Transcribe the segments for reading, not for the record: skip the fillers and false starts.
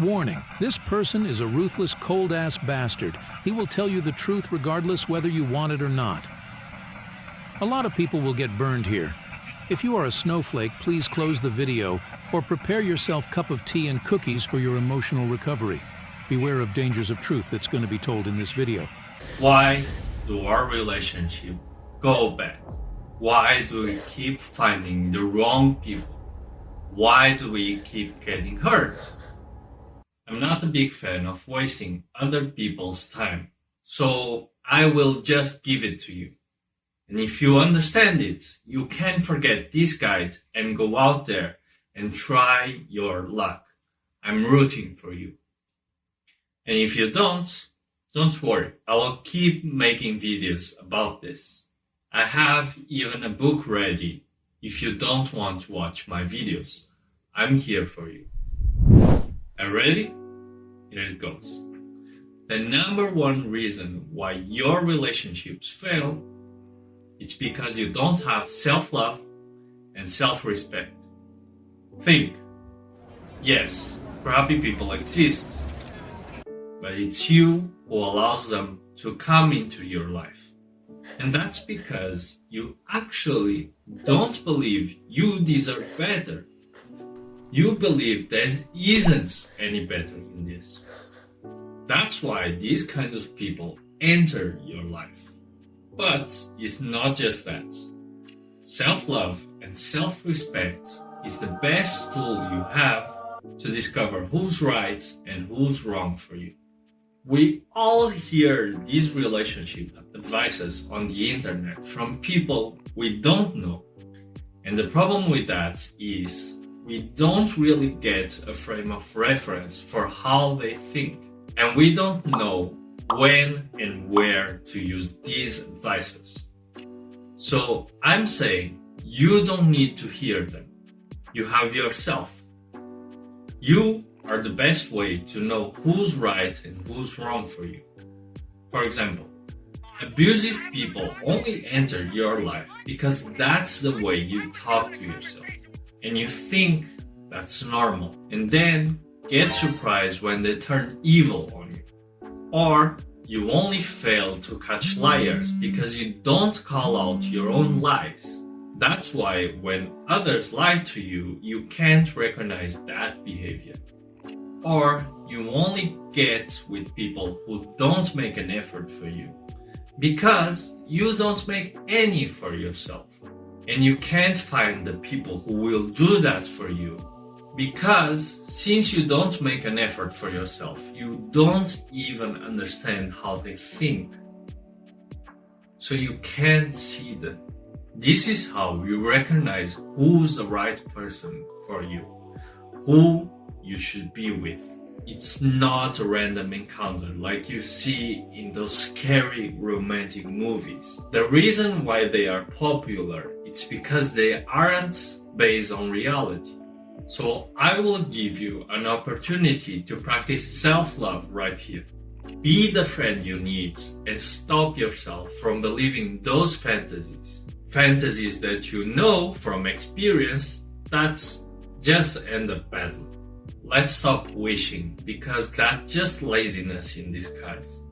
Warning, this person is a ruthless, cold-ass bastard. He will tell you the truth regardless whether you want it or not. A lot of people will get burned here. If you are a snowflake, please close the video or prepare yourself a cup of tea and cookies for your emotional recovery. Beware of dangers of truth that's going to be told in this video. Why do our relationship go bad? Why do we keep finding the wrong people? Why do we keep getting hurt? I'm not a big fan of wasting other people's time, so I will just give it to you. And if you understand it, you can forget this guide and go out there and try your luck. I'm rooting for you. And if you don't worry, I will keep making videos about this. I have even a book ready if you don't want to watch my videos. I'm here for you. Are you ready? Here it goes. The number one reason why your relationships fail, it's because you don't have self-love and self-respect. Think. Yes, crappy people exist, but it's you who allows them to come into your life. And that's because you actually don't believe you deserve better. You believe there isn't any better in this. That's why these kinds of people enter your life. But it's not just that. Self-love and self-respect is the best tool you have to discover who's right and who's wrong for you. We all hear these relationship advices on the internet from people we don't know. And the problem with that is we don't really get a frame of reference for how they think. And we don't know when and where to use these advices. So I'm saying you don't need to hear them. You have yourself. You are the best way to know who's right and who's wrong for you. For example, abusive people only enter your life because that's the way you talk to yourself. And you think that's normal. And then get surprised when they turn evil on you. Or you only fail to catch liars because you don't call out your own lies. That's why when others lie to you, you can't recognize that behavior. Or you only get with people who don't make an effort for you because you don't make any for yourself. And you can't find the people who will do that for you because since you don't make an effort for yourself, you don't even understand how they think. So you can't see them. This is how you recognize who's the right person for you, who you should be with. It's not a random encounter like you see in those scary romantic movies. The reason why they are popular is because they aren't based on reality. So I will give you an opportunity to practice self-love right here. Be the friend you need and stop yourself from believing those fantasies. Fantasies that you know from experience that just end up badly. Let's stop wishing because that's just laziness in disguise.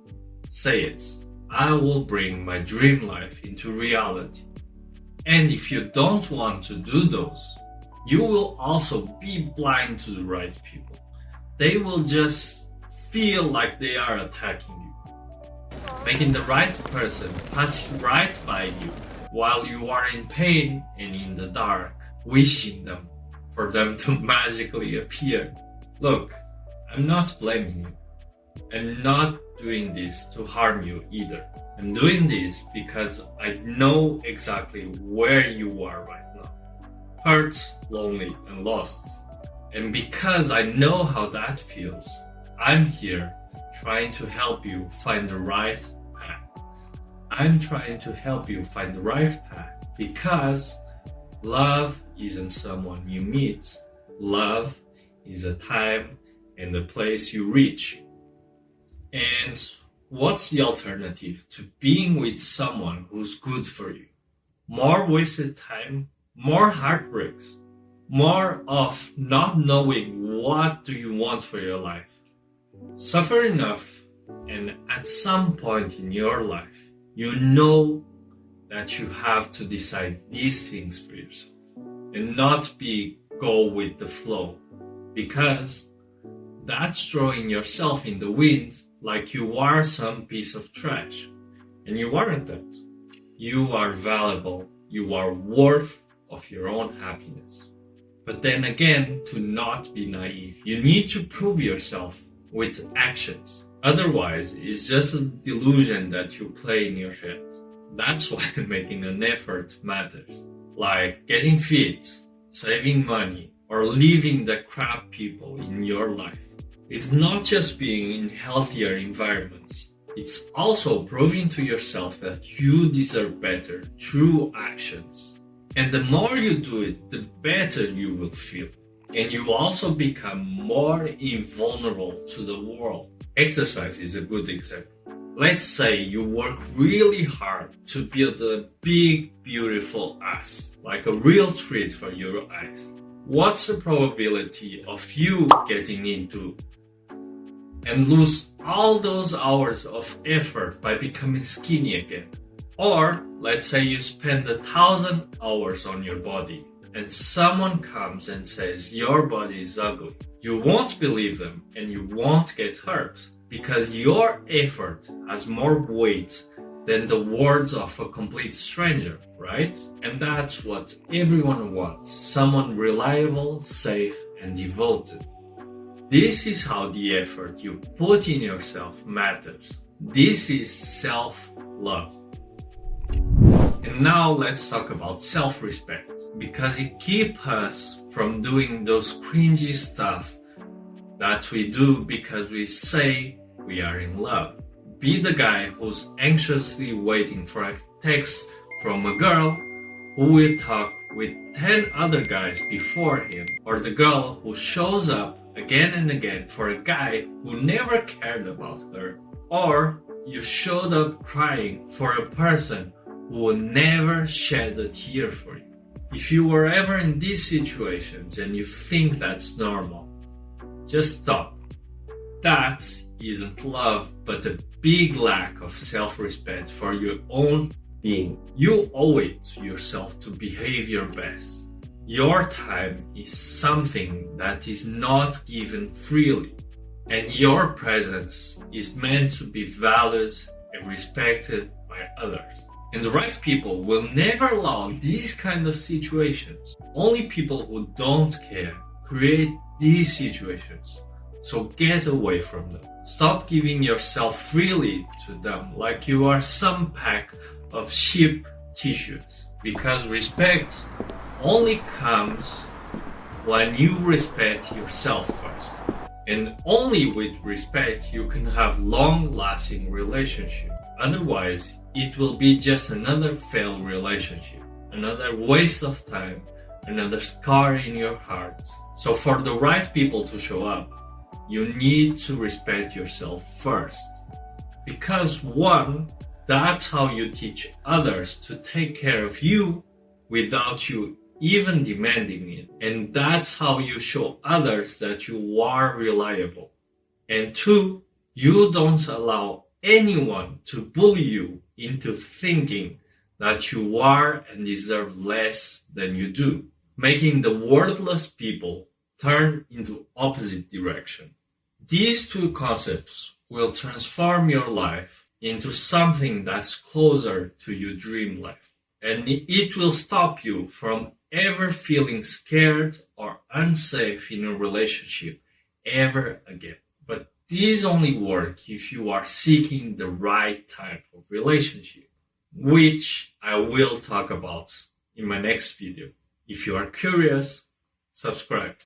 Say it. I will bring my dream life into reality. And if you don't want to do those, you will also be blind to the right people. They will just feel like they are attacking you, making the right person pass right by you while you are in pain and in the dark, wishing for them to magically appear. Look, I'm not blaming you. I'm not doing this to harm you either. I'm doing this because I know exactly where you are right now. Hurt, lonely, and lost. And because I know how that feels, I'm here trying to help you find the right path. I'm trying to help you find the right path because love isn't someone you meet. Love is a time and a place you reach. And what's the alternative to being with someone who's good for you? More wasted time, more heartbreaks, more of not knowing what do you want for your life. Suffer enough, and at some point in your life, you know that you have to decide these things for yourself and not go with the flow, because that's throwing yourself in the wind like you are some piece of trash. And you aren't that. You are valuable. You are worth of your own happiness. But then again, to not be naive, you need to prove yourself with actions. Otherwise, it's just a delusion that you play in your head. That's why making an effort matters. Like getting fit, saving money, or leaving the crap people in your life. It's not just being in healthier environments. It's also proving to yourself that you deserve better through actions. And the more you do it, the better you will feel. And you also become more invulnerable to the world. Exercise is a good example. Let's say you work really hard to build a big, beautiful ass, like a real treat for your eyes. What's the probability of you getting into and lose all those hours of effort by becoming skinny again? Or let's say you spend 1,000 hours on your body and someone comes and says your body is ugly. You won't believe them and you won't get hurt because your effort has more weight than the words of a complete stranger, right? And that's what everyone wants, someone reliable, safe, and devoted. This is how the effort you put in yourself matters. This is self-love. And now let's talk about self-respect, because it keeps us from doing those cringy stuff that we do because we say we are in love. Be the guy who's anxiously waiting for a text from a girl who will talk with 10 other guys before him, or the girl who shows up again and again for a guy who never cared about her, or you showed up crying for a person who will never shed a tear for you. If you were ever in these situations and you think that's normal, just stop. That isn't love, but a big lack of self-respect for your own being. You owe it to yourself to behave your best. Your time is something that is not given freely, and your presence is meant to be valued and respected by others. And the right people will never allow these kind of situations. Only people who don't care create these situations. So get away from them. Stop giving yourself freely to them like you are some pack of cheap tissues. Because respect only comes when you respect yourself first. And only with respect you can have long-lasting relationship. Otherwise, it will be just another failed relationship, another waste of time, another scar in your heart. So for the right people to show up, you need to respect yourself first. Because one, that's how you teach others to take care of you without you even demanding it. And that's how you show others that you are reliable. And two, you don't allow anyone to bully you into thinking that you are and deserve less than you do, making the worthless people turn into opposite direction. These two concepts will transform your life into something that's closer to your dream life, and it will stop you from ever feeling scared or unsafe in a relationship ever again. But these only work if you are seeking the right type of relationship, which I will talk about in my next video. If you are curious, subscribe.